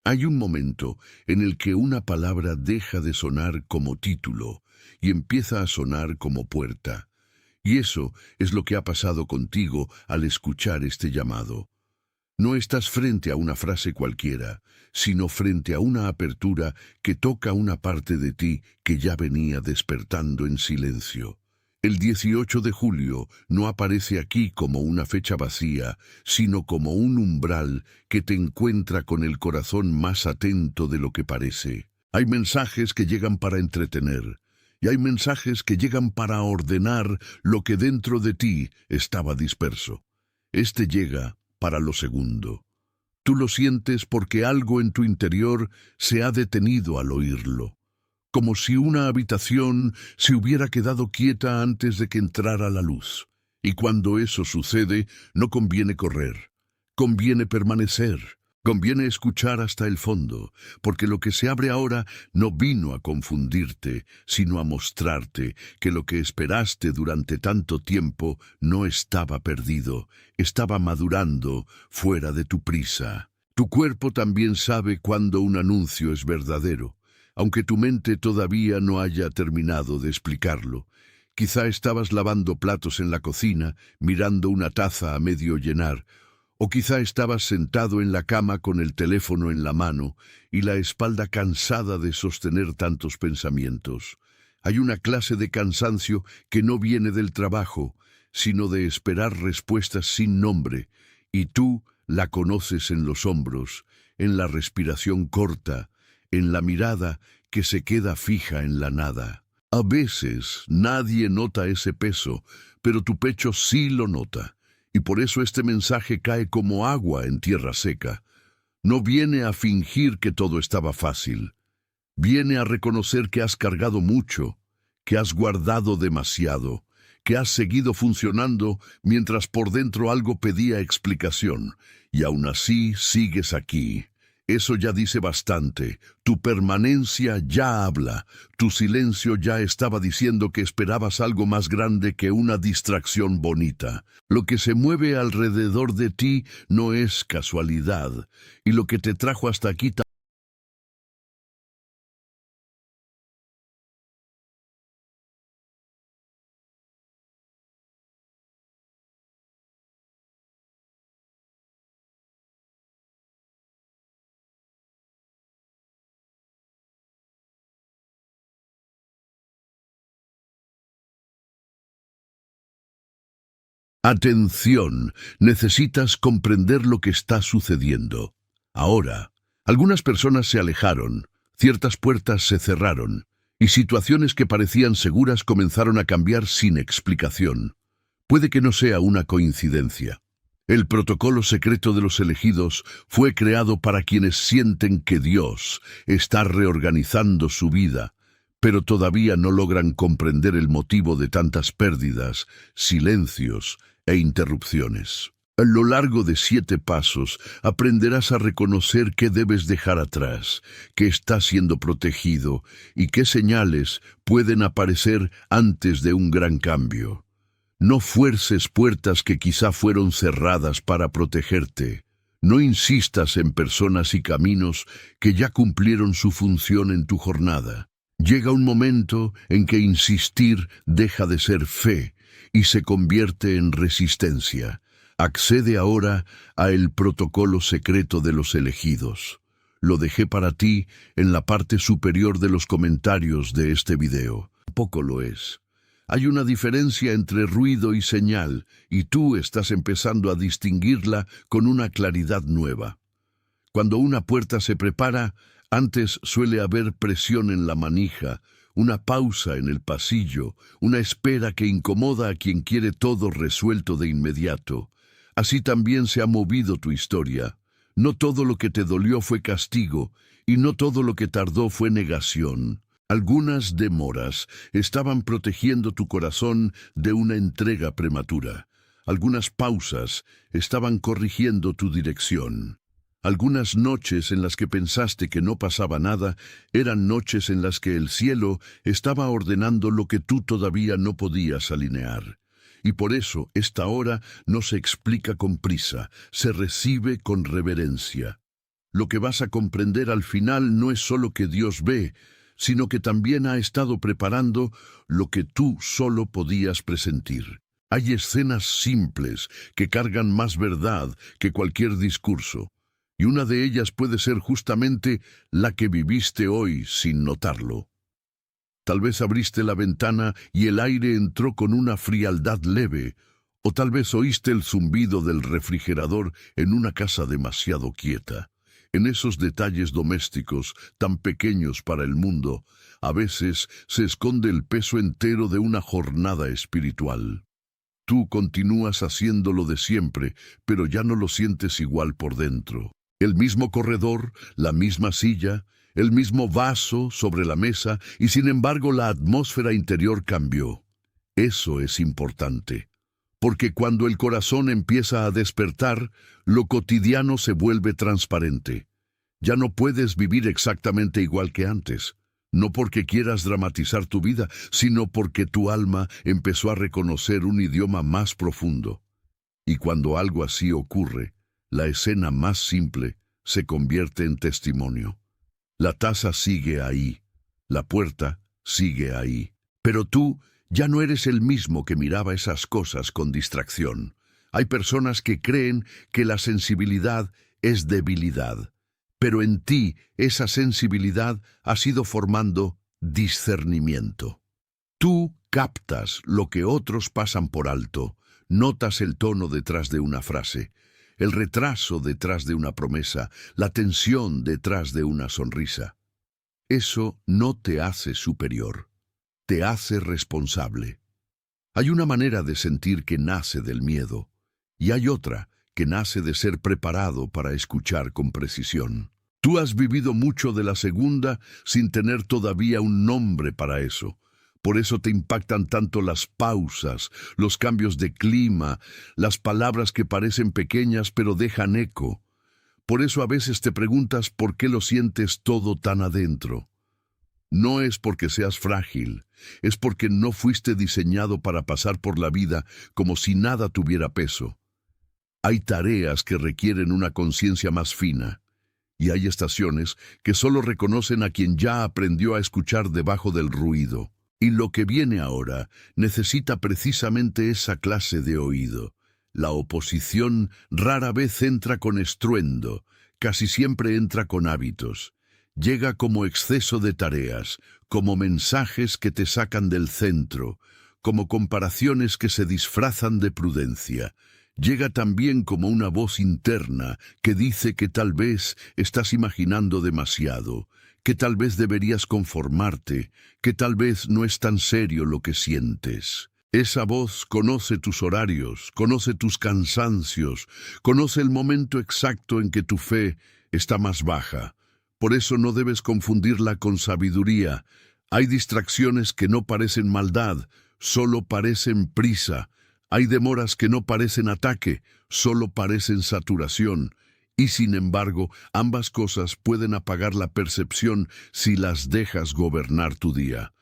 Hay un momento en el que una palabra deja de sonar como título y empieza a sonar como puerta. Y eso es lo que ha pasado contigo al escuchar este llamado. No estás frente a una frase cualquiera, sino frente a una apertura que toca una parte de ti que ya venía despertando en silencio. El 18 de julio no aparece aquí como una fecha vacía, sino como un umbral que te encuentra con el corazón más atento de lo que parece. Hay mensajes que llegan para entretener, y hay mensajes que llegan para ordenar lo que dentro de ti estaba disperso. Este llega para lo segundo. Tú lo sientes porque algo en tu interior se ha detenido al oírlo, como si una habitación se hubiera quedado quieta antes de que entrara la luz. Y cuando eso sucede, no conviene correr, conviene permanecer. Conviene escuchar hasta el fondo, porque lo que se abre ahora no vino a confundirte, sino a mostrarte que lo que esperaste durante tanto tiempo no estaba perdido, estaba madurando fuera de tu prisa. Tu cuerpo también sabe cuando un anuncio es verdadero, aunque tu mente todavía no haya terminado de explicarlo. Quizá estabas lavando platos en la cocina, mirando una taza a medio llenar, o quizá estabas sentado en la cama con el teléfono en la mano y la espalda cansada de sostener tantos pensamientos. Hay una clase de cansancio que no viene del trabajo, sino de esperar respuestas sin nombre, y tú la conoces en los hombros, en la respiración corta, en la mirada que se queda fija en la nada. A veces nadie nota ese peso, pero tu pecho sí lo nota. Y por eso este mensaje cae como agua en tierra seca. No viene a fingir que todo estaba fácil. Viene a reconocer que has cargado mucho, que has guardado demasiado, que has seguido funcionando mientras por dentro algo pedía explicación. Y aún así sigues aquí. Eso ya dice bastante. Tu permanencia ya habla. Tu silencio ya estaba diciendo que esperabas algo más grande que una distracción bonita. Lo que se mueve alrededor de ti no es casualidad, y lo que te trajo hasta aquí Atención, necesitas comprender lo que está sucediendo. Ahora, algunas personas se alejaron, ciertas puertas se cerraron, y situaciones que parecían seguras comenzaron a cambiar sin explicación. Puede que no sea una coincidencia. El protocolo secreto de los elegidos fue creado para quienes sienten que Dios está reorganizando su vida, pero todavía no logran comprender el motivo de tantas pérdidas, silencios e interrupciones. A lo largo de 7 pasos aprenderás a reconocer qué debes dejar atrás, qué está siendo protegido y qué señales pueden aparecer antes de un gran cambio. No fuerces puertas que quizá fueron cerradas para protegerte. No insistas en personas y caminos que ya cumplieron su función en tu jornada. Llega un momento en que insistir deja de ser fe y se convierte en resistencia. Accede ahora a el protocolo secreto de los elegidos. Lo dejé para ti en la parte superior de los comentarios de este video. Tampoco lo es. Hay una diferencia entre ruido y señal, y tú estás empezando a distinguirla con una claridad nueva. Cuando una puerta se prepara, antes suele haber presión en la manija, una pausa en el pasillo, una espera que incomoda a quien quiere todo resuelto de inmediato. Así también se ha movido tu historia. No todo lo que te dolió fue castigo, y no todo lo que tardó fue negación. Algunas demoras estaban protegiendo tu corazón de una entrega prematura. Algunas pausas estaban corrigiendo tu dirección. Algunas noches en las que pensaste que no pasaba nada eran noches en las que el cielo estaba ordenando lo que tú todavía no podías alinear. Y por eso esta hora no se explica con prisa, se recibe con reverencia. Lo que vas a comprender al final no es solo que Dios ve, sino que también ha estado preparando lo que tú solo podías presentir. Hay escenas simples que cargan más verdad que cualquier discurso, y una de ellas puede ser justamente la que viviste hoy sin notarlo. Tal vez abriste la ventana y el aire entró con una frialdad leve, o tal vez oíste el zumbido del refrigerador en una casa demasiado quieta. En esos detalles domésticos, tan pequeños para el mundo, a veces se esconde el peso entero de una jornada espiritual. Tú continúas haciendo lo de siempre, pero ya no lo sientes igual por dentro. El mismo corredor, la misma silla, el mismo vaso sobre la mesa, y sin embargo la atmósfera interior cambió. Eso es importante, porque cuando el corazón empieza a despertar, lo cotidiano se vuelve transparente. Ya no puedes vivir exactamente igual que antes, no porque quieras dramatizar tu vida, sino porque tu alma empezó a reconocer un idioma más profundo. Y cuando algo así ocurre, la escena más simple se convierte en testimonio. La taza sigue ahí, la puerta sigue ahí, pero tú ya no eres el mismo que miraba esas cosas con distracción. Hay personas que creen que la sensibilidad es debilidad, pero en ti esa sensibilidad ha sido formando discernimiento. Tú captas lo que otros pasan por alto, notas el tono detrás de una frase, el retraso detrás de una promesa, la tensión detrás de una sonrisa. Eso no te hace superior, te hace responsable. Hay una manera de sentir que nace del miedo, y hay otra que nace de ser preparado para escuchar con precisión. Tú has vivido mucho de la segunda sin tener todavía un nombre para eso. Por eso te impactan tanto las pausas, los cambios de clima, las palabras que parecen pequeñas pero dejan eco. Por eso a veces te preguntas por qué lo sientes todo tan adentro. No es porque seas frágil, es porque no fuiste diseñado para pasar por la vida como si nada tuviera peso. Hay tareas que requieren una conciencia más fina, y hay estaciones que solo reconocen a quien ya aprendió a escuchar debajo del ruido. Y lo que viene ahora necesita precisamente esa clase de oído. La oposición rara vez entra con estruendo, casi siempre entra con hábitos. Llega como exceso de tareas, como mensajes que te sacan del centro, como comparaciones que se disfrazan de prudencia. Llega también como una voz interna que dice que tal vez estás imaginando demasiado, que tal vez deberías conformarte, que tal vez no es tan serio lo que sientes. Esa voz conoce tus horarios, conoce tus cansancios, conoce el momento exacto en que tu fe está más baja. Por eso no debes confundirla con sabiduría. Hay distracciones que no parecen maldad, solo parecen prisa. Hay demoras que no parecen ataque, solo parecen saturación. Y sin embargo, ambas cosas pueden apagar la percepción si las dejas gobernar tu día.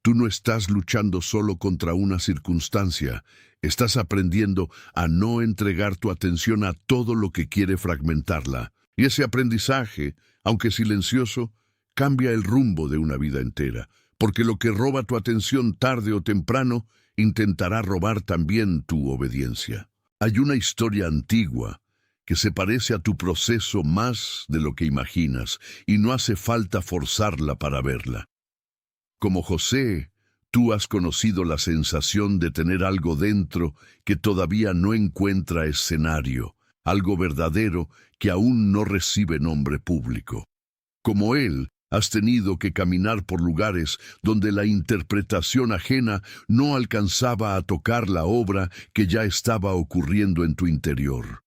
Tú no estás luchando solo contra una circunstancia, estás aprendiendo a no entregar tu atención a todo lo que quiere fragmentarla. Y ese aprendizaje, aunque silencioso, cambia el rumbo de una vida entera, porque lo que roba tu atención tarde o temprano intentará robar también tu obediencia. Hay una historia antigua que se parece a tu proceso más de lo que imaginas, y no hace falta forzarla para verla. Como José, tú has conocido la sensación de tener algo dentro que todavía no encuentra escenario, algo verdadero que aún no recibe nombre público. Como él, has tenido que caminar por lugares donde la interpretación ajena no alcanzaba a tocar la obra que ya estaba ocurriendo en tu interior.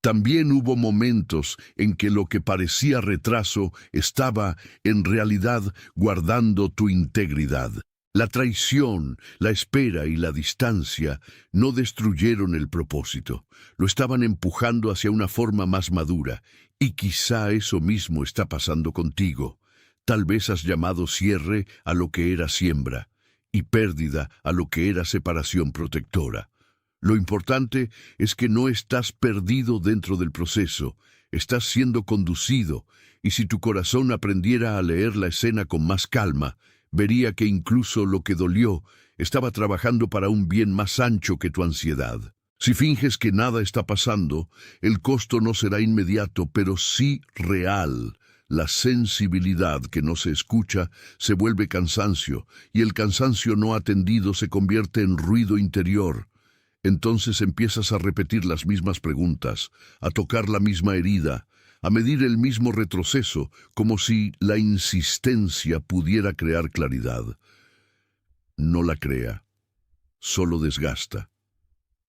También hubo momentos en que lo que parecía retraso estaba, en realidad, guardando tu integridad. La traición, la espera y la distancia no destruyeron el propósito, lo estaban empujando hacia una forma más madura, y quizá eso mismo está pasando contigo. Tal vez has llamado cierre a lo que era siembra, y pérdida a lo que era separación protectora. Lo importante es que no estás perdido dentro del proceso, estás siendo conducido, y si tu corazón aprendiera a leer la escena con más calma, vería que incluso lo que dolió estaba trabajando para un bien más ancho que tu ansiedad. Si finges que nada está pasando, el costo no será inmediato, pero sí real. La sensibilidad que no se escucha se vuelve cansancio, y el cansancio no atendido se convierte en ruido interior. Entonces empiezas a repetir las mismas preguntas, a tocar la misma herida, a medir el mismo retroceso, como si la insistencia pudiera crear claridad. No la crea, solo desgasta.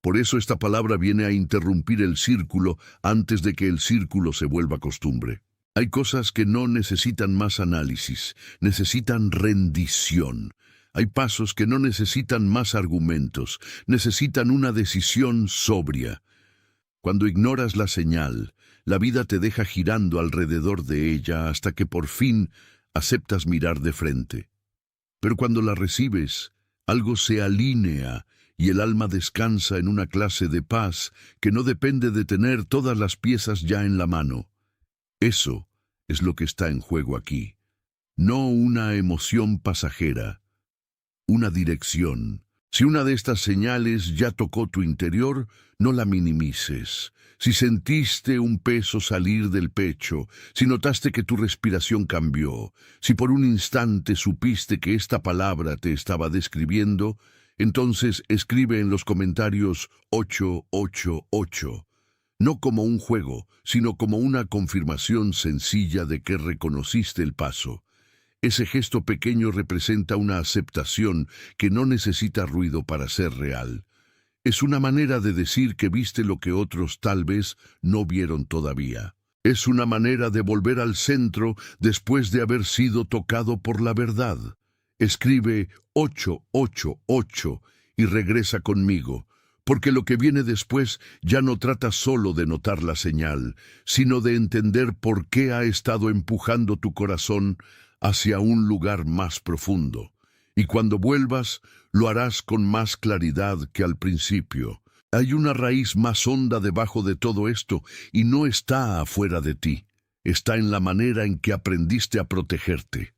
Por eso esta palabra viene a interrumpir el círculo antes de que el círculo se vuelva costumbre. Hay cosas que no necesitan más análisis, necesitan rendición. Hay pasos que no necesitan más argumentos, necesitan una decisión sobria. Cuando ignoras la señal, la vida te deja girando alrededor de ella hasta que por fin aceptas mirar de frente. Pero cuando la recibes, algo se alinea y el alma descansa en una clase de paz que no depende de tener todas las piezas ya en la mano. Eso es lo que está en juego aquí. No una emoción pasajera, una dirección. Si una de estas señales ya tocó tu interior, no la minimices. Si sentiste un peso salir del pecho, si notaste que tu respiración cambió, si por un instante supiste que esta palabra te estaba describiendo, entonces escribe en los comentarios 888. No como un juego, sino como una confirmación sencilla de que reconociste el paso. Ese gesto pequeño representa una aceptación que no necesita ruido para ser real. Es una manera de decir que viste lo que otros tal vez no vieron todavía. Es una manera de volver al centro después de haber sido tocado por la verdad. Escribe 888 y regresa conmigo, porque lo que viene después ya no trata solo de notar la señal, sino de entender por qué ha estado empujando tu corazón hacia un lugar más profundo. Y cuando vuelvas, lo harás con más claridad que al principio. Hay una raíz más honda debajo de todo esto, y no está afuera de ti. Está en la manera en que aprendiste a protegerte.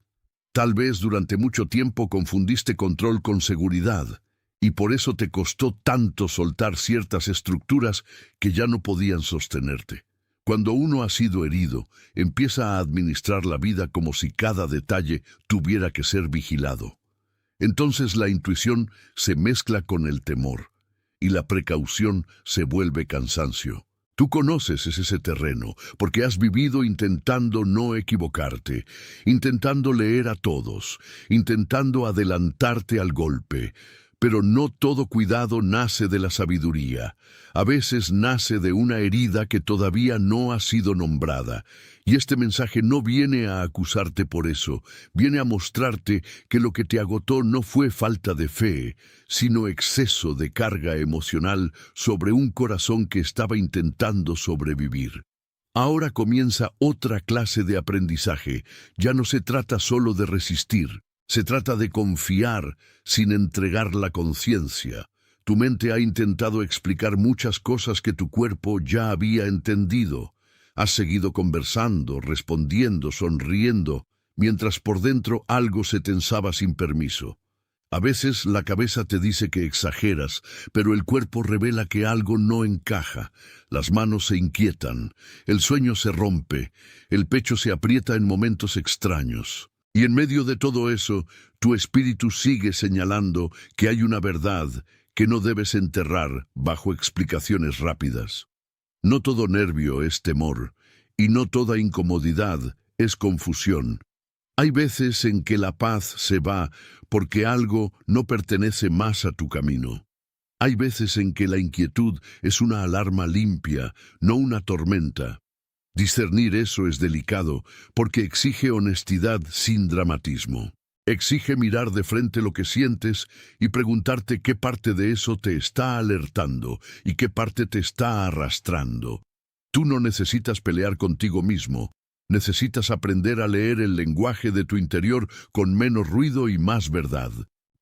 Tal vez durante mucho tiempo confundiste control con seguridad, y por eso te costó tanto soltar ciertas estructuras que ya no podían sostenerte. Cuando uno ha sido herido, empieza a administrar la vida como si cada detalle tuviera que ser vigilado. Entonces la intuición se mezcla con el temor, y la precaución se vuelve cansancio. Tú conoces ese terreno, porque has vivido intentando no equivocarte, intentando leer a todos, intentando adelantarte al golpe. Pero no todo cuidado nace de la sabiduría. A veces nace de una herida que todavía no ha sido nombrada. Y este mensaje no viene a acusarte por eso, viene a mostrarte que lo que te agotó no fue falta de fe, sino exceso de carga emocional sobre un corazón que estaba intentando sobrevivir. Ahora comienza otra clase de aprendizaje. Ya no se trata solo de resistir. Se trata de confiar sin entregar la conciencia. Tu mente ha intentado explicar muchas cosas que tu cuerpo ya había entendido. Has seguido conversando, respondiendo, sonriendo, mientras por dentro algo se tensaba sin permiso. A veces la cabeza te dice que exageras, pero el cuerpo revela que algo no encaja. Las manos se inquietan, el sueño se rompe, el pecho se aprieta en momentos extraños. Y en medio de todo eso, tu espíritu sigue señalando que hay una verdad que no debes enterrar bajo explicaciones rápidas. No todo nervio es temor, y no toda incomodidad es confusión. Hay veces en que la paz se va porque algo no pertenece más a tu camino. Hay veces en que la inquietud es una alarma limpia, no una tormenta. Discernir eso es delicado porque exige honestidad sin dramatismo. Exige mirar de frente lo que sientes y preguntarte qué parte de eso te está alertando y qué parte te está arrastrando. Tú no necesitas pelear contigo mismo. Necesitas aprender a leer el lenguaje de tu interior con menos ruido y más verdad.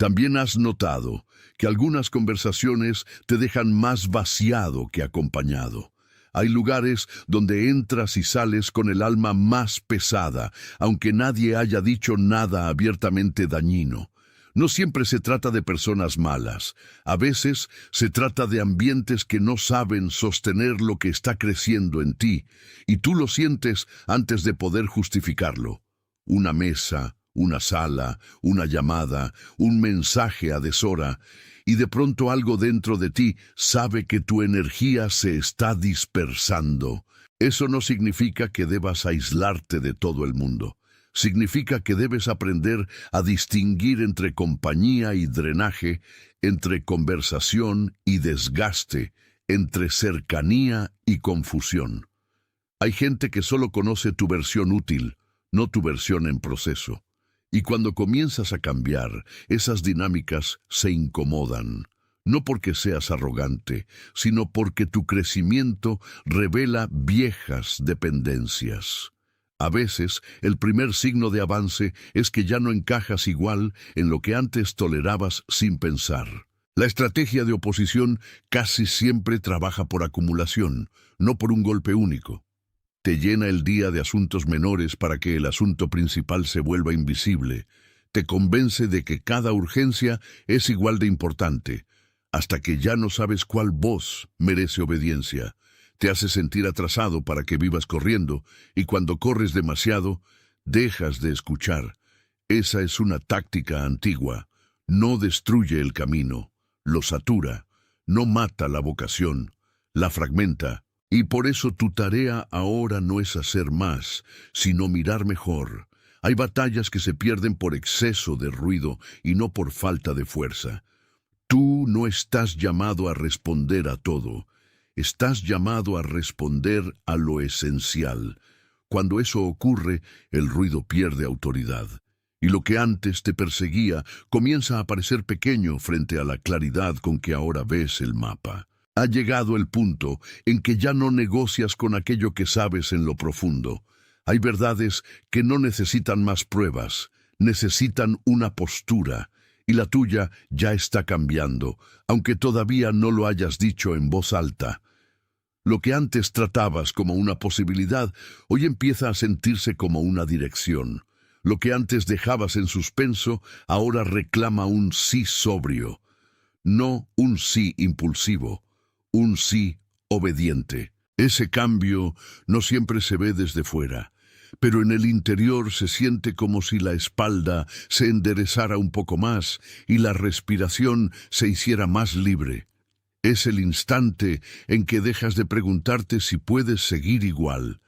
También has notado que algunas conversaciones te dejan más vaciado que acompañado. Hay lugares donde entras y sales con el alma más pesada, aunque nadie haya dicho nada abiertamente dañino. No siempre se trata de personas malas. A veces se trata de ambientes que no saben sostener lo que está creciendo en ti, y tú lo sientes antes de poder justificarlo. Una mesa, una sala, una llamada, un mensaje a deshora, y de pronto algo dentro de ti sabe que tu energía se está dispersando. Eso no significa que debas aislarte de todo el mundo. Significa que debes aprender a distinguir entre compañía y drenaje, entre conversación y desgaste, entre cercanía y confusión. Hay gente que solo conoce tu versión útil, no tu versión en proceso. Y cuando comienzas a cambiar, esas dinámicas se incomodan, no porque seas arrogante, sino porque tu crecimiento revela viejas dependencias. A veces, el primer signo de avance es que ya no encajas igual en lo que antes tolerabas sin pensar. La estrategia de oposición casi siempre trabaja por acumulación, no por un golpe único. Te llena el día de asuntos menores para que el asunto principal se vuelva invisible. Te convence de que cada urgencia es igual de importante, hasta que ya no sabes cuál voz merece obediencia. Te hace sentir atrasado para que vivas corriendo, y cuando corres demasiado, dejas de escuchar. Esa es una táctica antigua. No destruye el camino, lo satura, no mata la vocación, la fragmenta. Y por eso tu tarea ahora no es hacer más, sino mirar mejor. Hay batallas que se pierden por exceso de ruido y no por falta de fuerza. Tú no estás llamado a responder a todo. Estás llamado a responder a lo esencial. Cuando eso ocurre, el ruido pierde autoridad. Y lo que antes te perseguía comienza a parecer pequeño frente a la claridad con que ahora ves el mapa. Ha llegado el punto en que ya no negocias con aquello que sabes en lo profundo. Hay verdades que no necesitan más pruebas, necesitan una postura, y la tuya ya está cambiando, aunque todavía no lo hayas dicho en voz alta. Lo que antes tratabas como una posibilidad, hoy empieza a sentirse como una dirección. Lo que antes dejabas en suspenso, ahora reclama un sí sobrio, no un sí impulsivo. Un sí obediente. Ese cambio no siempre se ve desde fuera, pero en el interior se siente como si la espalda se enderezara un poco más y la respiración se hiciera más libre. Es el instante en que dejas de preguntarte si puedes seguir igual.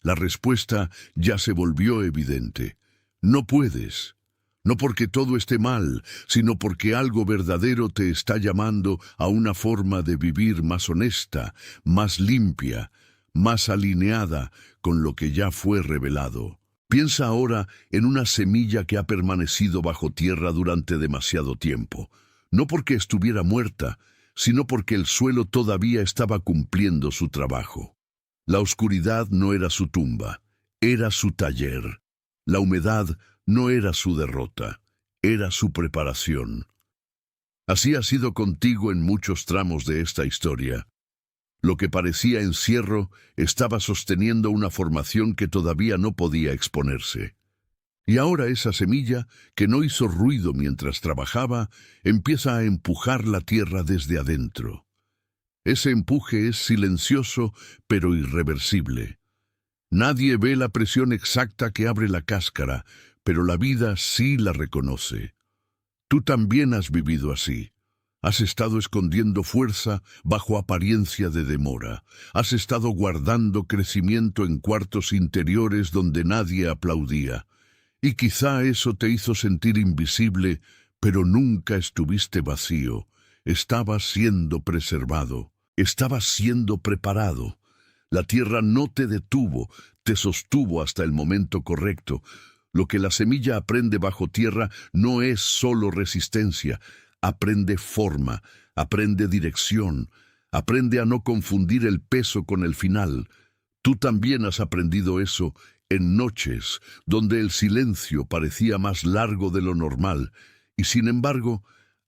La respuesta ya se volvió evidente. No puedes. No porque todo esté mal, sino porque algo verdadero te está llamando a una forma de vivir más honesta, más limpia, más alineada con lo que ya fue revelado. Piensa ahora en una semilla que ha permanecido bajo tierra durante demasiado tiempo, no porque estuviera muerta, sino porque el suelo todavía estaba cumpliendo su trabajo. La oscuridad no era su tumba, era su taller. La humedad no era su derrota, era su preparación. Así ha sido contigo en muchos tramos de esta historia. Lo que parecía encierro estaba sosteniendo una formación que todavía no podía exponerse. Y ahora esa semilla, que no hizo ruido mientras trabajaba, empieza a empujar la tierra desde adentro. Ese empuje es silencioso, pero irreversible. Nadie ve la presión exacta que abre la cáscara, pero la vida sí la reconoce. Tú también has vivido así. Has estado escondiendo fuerza bajo apariencia de demora. Has estado guardando crecimiento en cuartos interiores donde nadie aplaudía. Y quizá eso te hizo sentir invisible, pero nunca estuviste vacío. Estabas siendo preservado. Estabas siendo preparado. La tierra no te detuvo, te sostuvo hasta el momento correcto. Lo que la semilla aprende bajo tierra no es solo resistencia, aprende forma, aprende dirección, aprende a no confundir el peso con el final. Tú también has aprendido eso en noches donde el silencio parecía más largo de lo normal, Y sin embargo,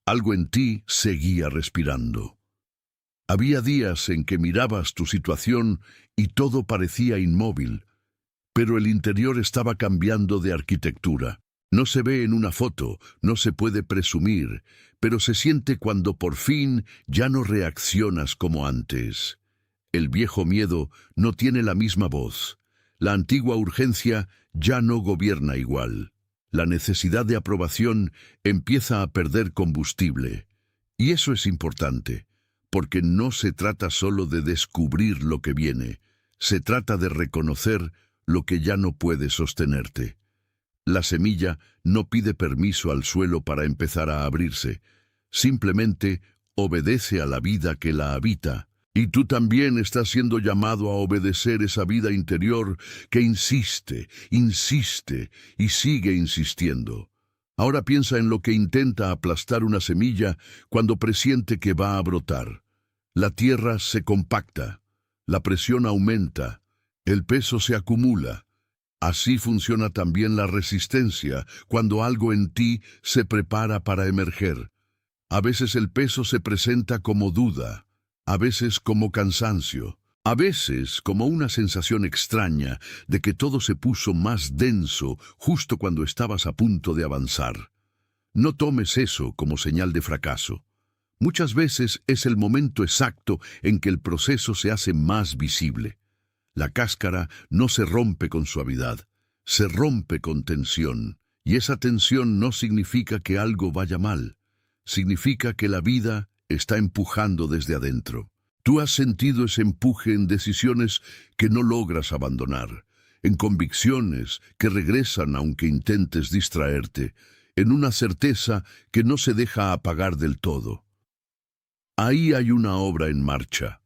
algo en ti seguía respirando. Había días en que mirabas tu situación y todo parecía inmóvil, pero el interior estaba cambiando de arquitectura. No se ve en una foto, no se puede presumir, pero se siente cuando por fin ya no reaccionas como antes. El viejo miedo no tiene la misma voz. La antigua urgencia ya no gobierna igual. La necesidad de aprobación empieza a perder combustible. Y eso es importante, porque no se trata solo de descubrir lo que viene, se trata de reconocer lo que ya no puede sostenerte. La semilla no pide permiso al suelo para empezar a abrirse, simplemente obedece a la vida que la habita. Y tú también estás siendo llamado a obedecer esa vida interior que insiste, insiste y sigue insistiendo. Ahora piensa en lo que intenta aplastar una semilla cuando presiente que va a brotar. La tierra se compacta, la presión aumenta, el peso se acumula. Así funciona también la resistencia cuando algo en ti se prepara para emerger. A veces el peso se presenta como duda, a veces como cansancio, a veces como una sensación extraña de que todo se puso más denso justo cuando estabas a punto de avanzar. No tomes eso como señal de fracaso. Muchas veces es el momento exacto en que el proceso se hace más visible. La cáscara no se rompe con suavidad, se rompe con tensión, y esa tensión no significa que algo vaya mal, significa que la vida está empujando desde adentro. Tú has sentido ese empuje en decisiones que no logras abandonar, en convicciones que regresan aunque intentes distraerte, en una certeza que no se deja apagar del todo. Ahí hay una obra en marcha.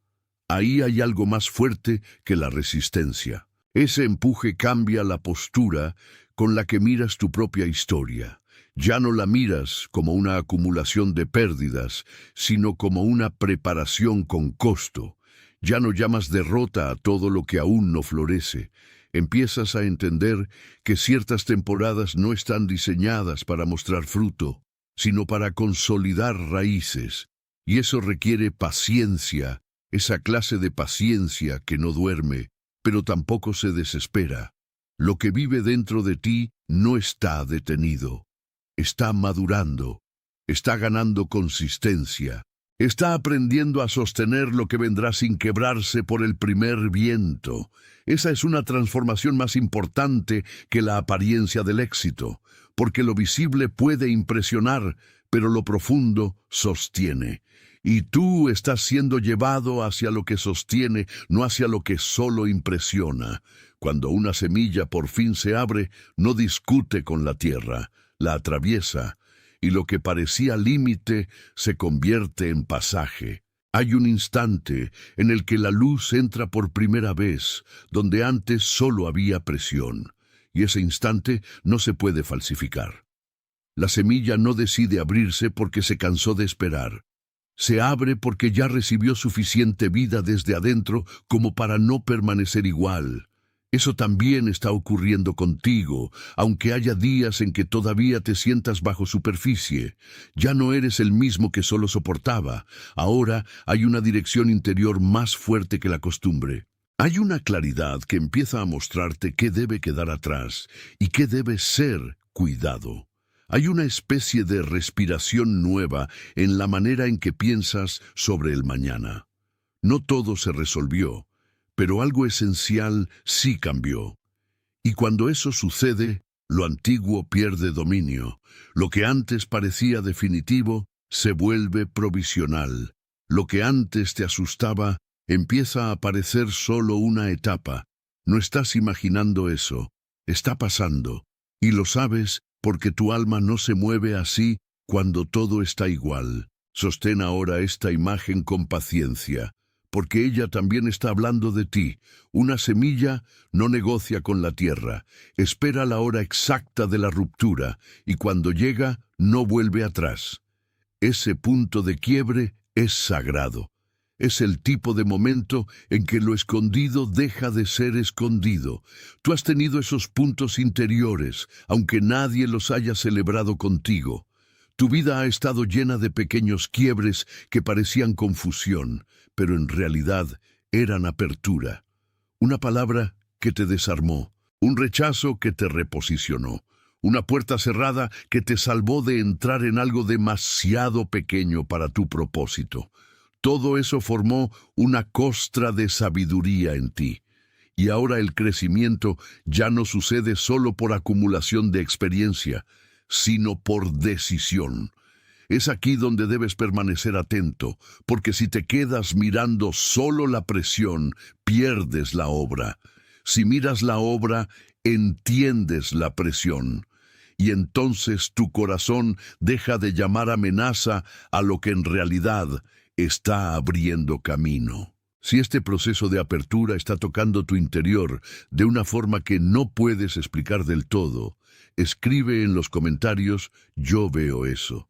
Ahí hay algo más fuerte que la resistencia. Ese empuje cambia la postura con la que miras tu propia historia. Ya no la miras como una acumulación de pérdidas, sino como una preparación con costo. Ya no llamas derrota a todo lo que aún no florece. Empiezas a entender que ciertas temporadas no están diseñadas para mostrar fruto, sino para consolidar raíces. Y eso requiere paciencia, esa clase de paciencia que no duerme, pero tampoco se desespera. Lo que vive dentro de ti no está detenido. Está madurando, está ganando consistencia, está aprendiendo a sostener lo que vendrá sin quebrarse por el primer viento. Esa es una transformación más importante que la apariencia del éxito, porque lo visible puede impresionar, pero lo profundo sostiene. Y tú estás siendo llevado hacia lo que sostiene, no hacia lo que solo impresiona. Cuando una semilla por fin se abre, no discute con la tierra, la atraviesa, y lo que parecía límite se convierte en pasaje. Hay un instante en el que la luz entra por primera vez, donde antes solo había presión, y ese instante no se puede falsificar. La semilla no decide abrirse porque se cansó de esperar. Se abre porque ya recibió suficiente vida desde adentro como para no permanecer igual. Eso también está ocurriendo contigo, aunque haya días en que todavía te sientas bajo superficie. Ya no eres el mismo que solo soportaba. Ahora hay una dirección interior más fuerte que la costumbre. Hay una claridad que empieza a mostrarte qué debe quedar atrás y qué debe ser cuidado. Hay una especie de respiración nueva en la manera en que piensas sobre el mañana. No todo se resolvió, pero algo esencial sí cambió. Y cuando eso sucede, lo antiguo pierde dominio. Lo que antes parecía definitivo se vuelve provisional. Lo que antes te asustaba empieza a parecer solo una etapa. No estás imaginando eso, está pasando, y lo sabes porque tu alma no se mueve así cuando todo está igual. Sostén ahora esta imagen con paciencia, porque ella también está hablando de ti. Una semilla no negocia con la tierra, espera la hora exacta de la ruptura, y cuando llega, no vuelve atrás. Ese punto de quiebre es sagrado. Es el tipo de momento en que lo escondido deja de ser escondido. Tú has tenido esos puntos interiores, aunque nadie los haya celebrado contigo. Tu vida ha estado llena de pequeños quiebres que parecían confusión, pero en realidad eran apertura. Una palabra que te desarmó, un rechazo que te reposicionó, una puerta cerrada que te salvó de entrar en algo demasiado pequeño para tu propósito. Todo eso formó una costra de sabiduría en ti. Y ahora el crecimiento ya no sucede solo por acumulación de experiencia, sino por decisión. Es aquí donde debes permanecer atento, porque si te quedas mirando solo la presión, pierdes la obra. Si miras la obra, entiendes la presión. Y entonces tu corazón deja de llamar amenaza a lo que en realidad está abriendo camino. Si este proceso de apertura está tocando tu interior de una forma que no puedes explicar del todo, escribe en los comentarios "Yo veo eso".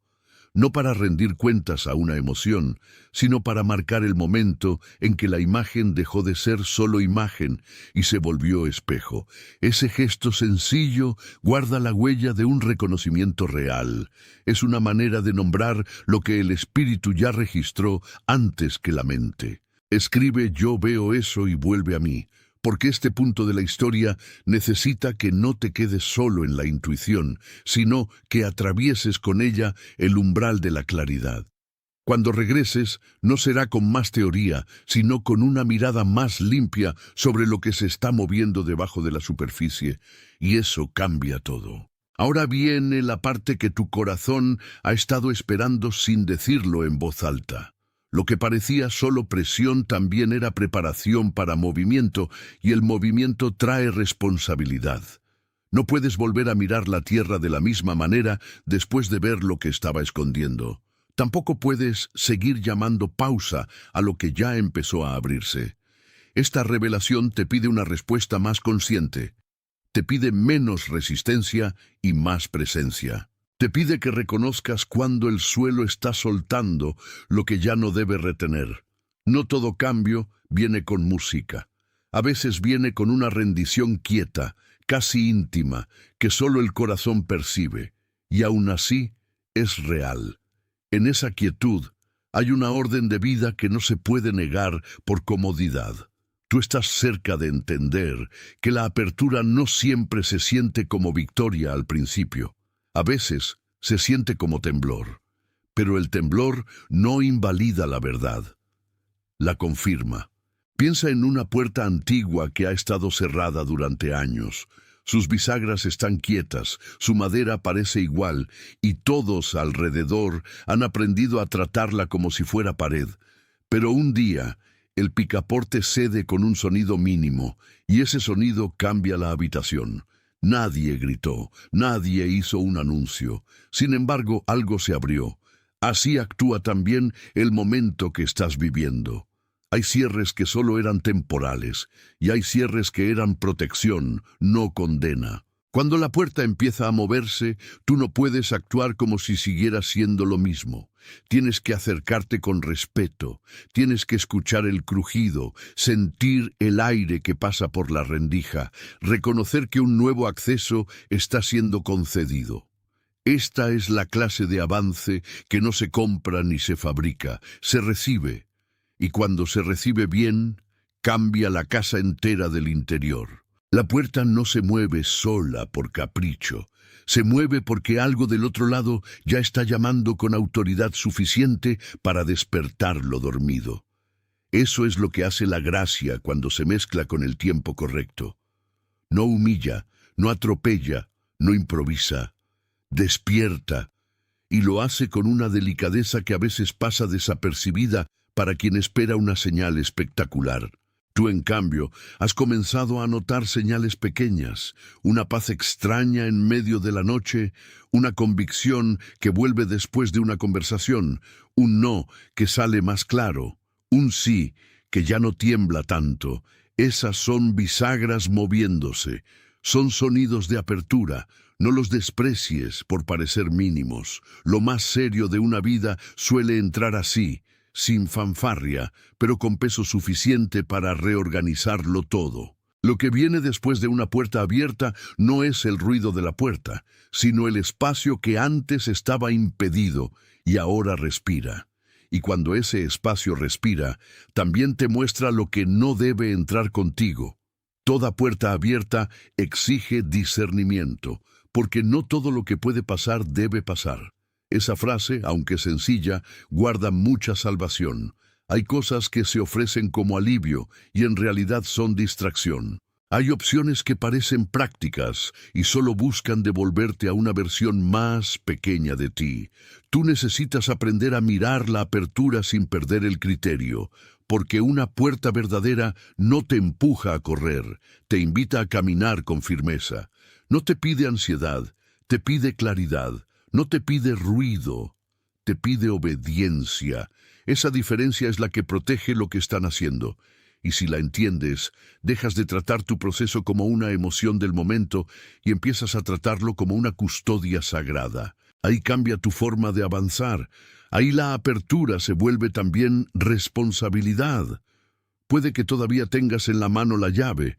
No para rendir cuentas a una emoción, sino para marcar el momento en que la imagen dejó de ser solo imagen y se volvió espejo. Ese gesto sencillo guarda la huella de un reconocimiento real. Es una manera de nombrar lo que el espíritu ya registró antes que la mente. Escribe "Yo veo eso" y vuelve a mí, porque este punto de la historia necesita que no te quedes solo en la intuición, sino que atravieses con ella el umbral de la claridad. Cuando regreses, no será con más teoría, sino con una mirada más limpia sobre lo que se está moviendo debajo de la superficie, y eso cambia todo. Ahora viene la parte que tu corazón ha estado esperando sin decirlo en voz alta. Lo que parecía solo presión también era preparación para movimiento, y el movimiento trae responsabilidad. No puedes volver a mirar la tierra de la misma manera después de ver lo que estaba escondiendo. Tampoco puedes seguir llamando pausa a lo que ya empezó a abrirse. Esta revelación te pide una respuesta más consciente. Te pide menos resistencia y más presencia. Te pide que reconozcas cuando el suelo está soltando lo que ya no debe retener. No todo cambio viene con música. A veces viene con una rendición quieta, casi íntima, que solo el corazón percibe, y aún así es real. En esa quietud hay una orden de vida que no se puede negar por comodidad. Tú estás cerca de entender que la apertura no siempre se siente como victoria al principio. A veces se siente como temblor, pero el temblor no invalida la verdad, la confirma. Piensa en una puerta antigua que ha estado cerrada durante años. Sus bisagras están quietas, su madera parece igual, y todos alrededor han aprendido a tratarla como si fuera pared. Pero un día, el picaporte cede con un sonido mínimo, y ese sonido cambia la habitación. Nadie gritó, nadie hizo un anuncio. Sin embargo, algo se abrió. Así actúa también el momento que estás viviendo. Hay cierres que solo eran temporales, y hay cierres que eran protección, no condena. Cuando la puerta empieza a moverse, tú no puedes actuar como si siguieras siendo lo mismo. Tienes que acercarte con respeto, tienes que escuchar el crujido, sentir el aire que pasa por la rendija, reconocer que un nuevo acceso está siendo concedido. Esta es la clase de avance que no se compra ni se fabrica, se recibe. Y cuando se recibe bien, cambia la casa entera del interior. La puerta no se mueve sola por capricho. Se mueve porque algo del otro lado ya está llamando con autoridad suficiente para despertar lo dormido. Eso es lo que hace la gracia cuando se mezcla con el tiempo correcto. No humilla, no atropella, no improvisa. Despierta, y lo hace con una delicadeza que a veces pasa desapercibida para quien espera una señal espectacular. Tú, en cambio, has comenzado a notar señales pequeñas, una paz extraña en medio de la noche, una convicción que vuelve después de una conversación, un no que sale más claro, un sí que ya no tiembla tanto. Esas son bisagras moviéndose, son sonidos de apertura. No los desprecies por parecer mínimos. Lo más serio de una vida suele entrar así, sin fanfarria, pero con peso suficiente para reorganizarlo todo. Lo que viene después de una puerta abierta no es el ruido de la puerta, sino el espacio que antes estaba impedido y ahora respira. Y cuando ese espacio respira, también te muestra lo que no debe entrar contigo. Toda puerta abierta exige discernimiento, porque no todo lo que puede pasar debe pasar. Esa frase, aunque sencilla, guarda mucha salvación. Hay cosas que se ofrecen como alivio y en realidad son distracción. Hay opciones que parecen prácticas y solo buscan devolverte a una versión más pequeña de ti. Tú necesitas aprender a mirar la apertura sin perder el criterio, porque una puerta verdadera no te empuja a correr, te invita a caminar con firmeza. No te pide ansiedad, te pide claridad, no te pide ruido, te pide obediencia. Esa diferencia es la que protege lo que están haciendo. Y si la entiendes, dejas de tratar tu proceso como una emoción del momento y empiezas a tratarlo como una custodia sagrada. Ahí cambia tu forma de avanzar. Ahí la apertura se vuelve también responsabilidad. Puede que todavía tengas en la mano la llave,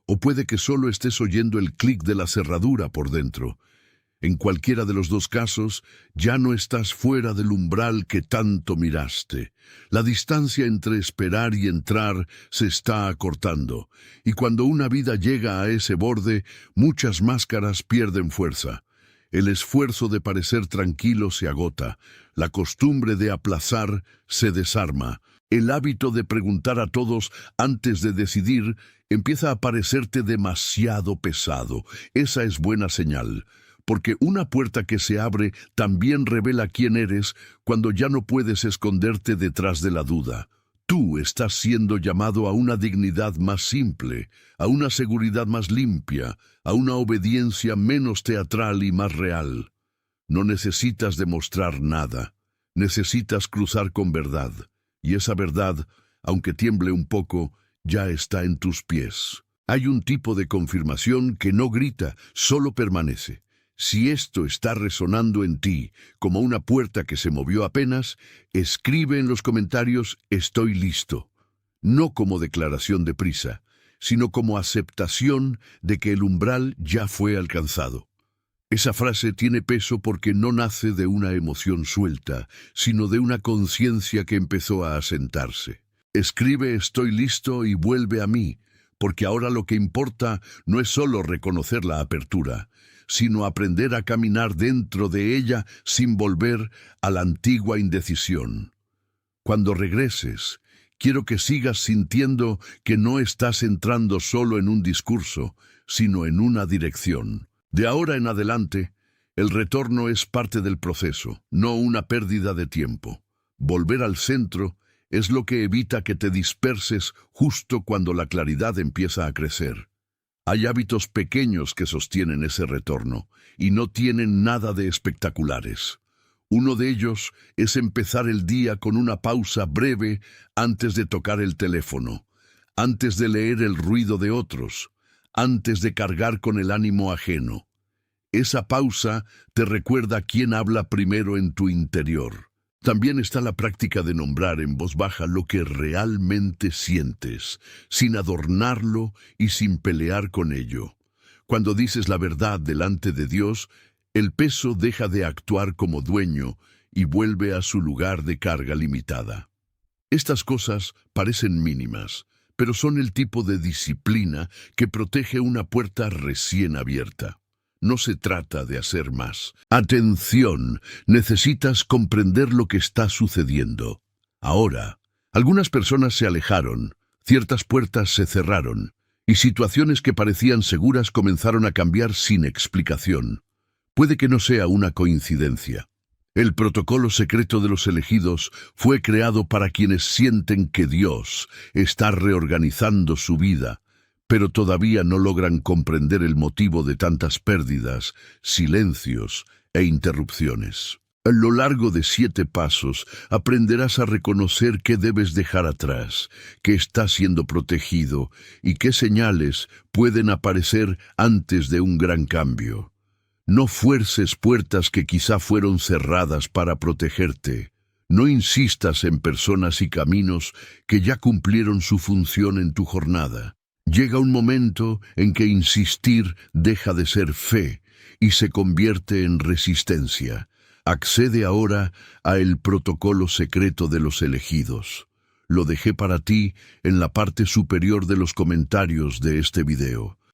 o puede que solo estés oyendo el clic de la cerradura por dentro. En cualquiera de los dos casos, ya no estás fuera del umbral que tanto miraste. La distancia entre esperar y entrar se está acortando, y cuando una vida llega a ese borde, muchas máscaras pierden fuerza. El esfuerzo de parecer tranquilo se agota, la costumbre de aplazar se desarma, el hábito de preguntar a todos antes de decidir empieza a parecerte demasiado pesado. Esa es buena señal. Porque una puerta que se abre también revela quién eres cuando ya no puedes esconderte detrás de la duda. Tú estás siendo llamado a una dignidad más simple, a una seguridad más limpia, a una obediencia menos teatral y más real. No necesitas demostrar nada, necesitas cruzar con verdad, y esa verdad, aunque tiemble un poco, ya está en tus pies. Hay un tipo de confirmación que no grita, solo permanece. Si esto está resonando en ti como una puerta que se movió apenas, escribe en los comentarios «Estoy listo», no como declaración de prisa, sino como aceptación de que el umbral ya fue alcanzado. Esa frase tiene peso porque no nace de una emoción suelta, sino de una conciencia que empezó a asentarse. Escribe «Estoy listo» y vuelve a mí, porque ahora lo que importa no es solo reconocer la apertura, sino aprender a caminar dentro de ella sin volver a la antigua indecisión. Cuando regreses, quiero que sigas sintiendo que no estás entrando solo en un discurso, sino en una dirección. De ahora en adelante, el retorno es parte del proceso, no una pérdida de tiempo. Volver al centro es lo que evita que te disperses justo cuando la claridad empieza a crecer. Hay hábitos pequeños que sostienen ese retorno y no tienen nada de espectaculares. Uno de ellos es empezar el día con una pausa breve antes de tocar el teléfono, antes de leer el ruido de otros, antes de cargar con el ánimo ajeno. Esa pausa te recuerda quién habla primero en tu interior. También está la práctica de nombrar en voz baja lo que realmente sientes, sin adornarlo y sin pelear con ello. Cuando dices la verdad delante de Dios, el peso deja de actuar como dueño y vuelve a su lugar de carga limitada. Estas cosas parecen mínimas, pero son el tipo de disciplina que protege una puerta recién abierta. No se trata de hacer más. Atención, necesitas comprender lo que está sucediendo. Ahora, algunas personas se alejaron, ciertas puertas se cerraron, y situaciones que parecían seguras comenzaron a cambiar sin explicación. Puede que no sea una coincidencia. El protocolo secreto de los elegidos fue creado para quienes sienten que Dios está reorganizando su vida, pero todavía no logran comprender el motivo de tantas pérdidas, silencios e interrupciones. A lo largo de 7 pasos aprenderás a reconocer qué debes dejar atrás, qué está siendo protegido y qué señales pueden aparecer antes de un gran cambio. No fuerces puertas que quizá fueron cerradas para protegerte. No insistas en personas y caminos que ya cumplieron su función en tu jornada. Llega un momento en que insistir deja de ser fe y se convierte en resistencia. Accede ahora a el protocolo secreto de los elegidos. Lo dejé para ti en la parte superior de los comentarios de este video.